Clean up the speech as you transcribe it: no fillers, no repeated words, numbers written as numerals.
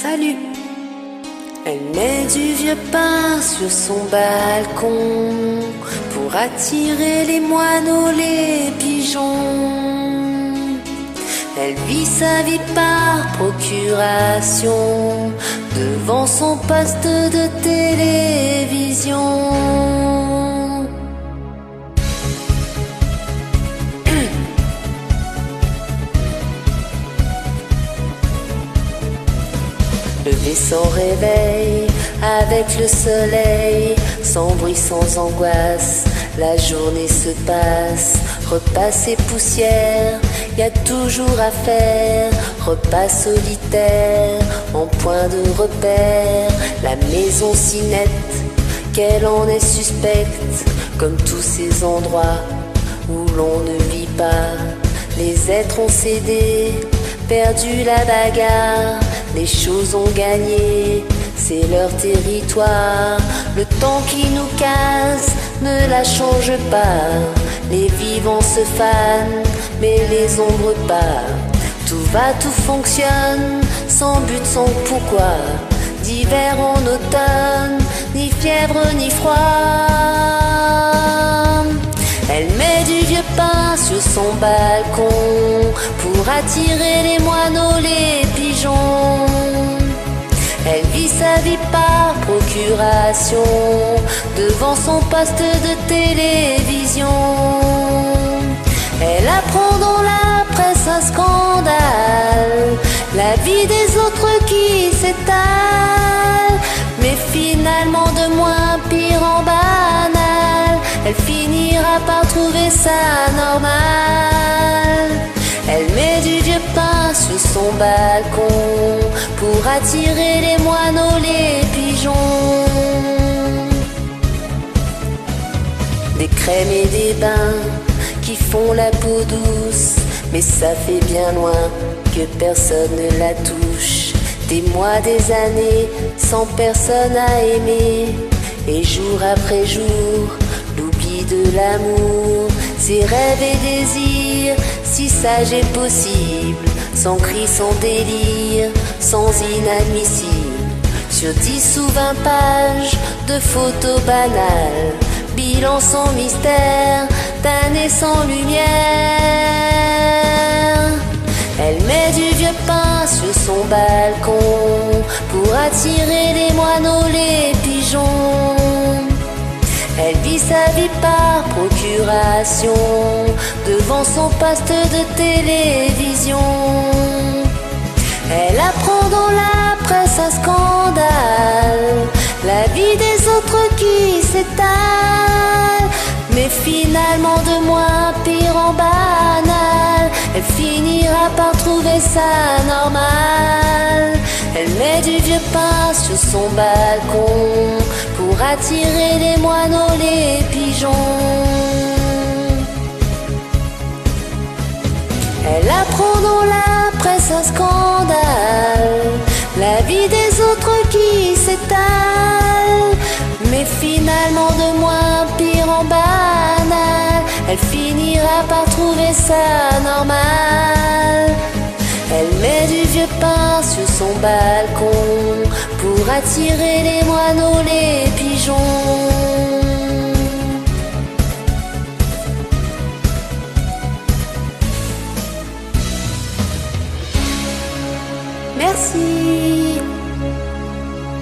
Salut. Elle met du vieux pain sur son balcon pour attirer les moineaux, les pigeons. Elle vit sa vie par procuration devant son poste de télévision. Lever son réveil avec le soleil, sans bruit, sans angoisse, la journée se passe. Repas et poussière, y a toujours à faire. Repas solitaire, en point de repère. La maison si nette, qu'elle en est suspecte. Comme tous ces endroits où l'on ne vit pas. Les êtres ont cédé, perdu la bagarre. Les choses ont gagné, c'est leur territoire. Le temps qui nous casse ne la change pas. Les vivants se fanent, mais les ombres pas. Tout va, tout fonctionne, sans but, sans pourquoi. D'hiver en automne, ni fièvre, ni froid. Elle met du vieux pain sur son balcon pour attirer les moineaux, les pigeons. Elle vit sa vie par procuration devant son poste de télévision. Elle apprend dans la presse un scandale, la vie des autres qui s'étale, mais finalement de moins pire en banal. Elle finira par trouver ça normal. Elle met du vieux pain sur son balcon pour attirer les moineaux, les pigeons. Des crèmes et des bains qui font la peau douce, mais ça fait bien loin que personne ne la touche. Des mois, des années, sans personne à aimer, et jour après jour, l'oubli de l'amour, ses rêves et désirs, si sage et possible, sans cri, sans délire, sans inadmissible. Sur 10 ou 20 pages de photos banales, bilan sans mystère, d'années sans lumière. Elle met du vieux pain sur son balcon pour attirer les moineaux, les pigeons. Elle vit sa vie par procuration devant son poste de télévision. Elle apprend dans la presse un scandale, la vie des autres qui s'étale, mais finalement de moins pire en banal. Elle finira par trouver ça normal. Elle met du vieux pain sur son balcon pour attirer les moineaux, les pigeons. Elle apprend dans la presse un scandale, la vie des autres qui s'étale, mais finalement de moins pire en banal. Elle finira par trouver ça normal. Elle met du vieux pain sur son balcon pour attirer les moineaux, les pigeons. Merci.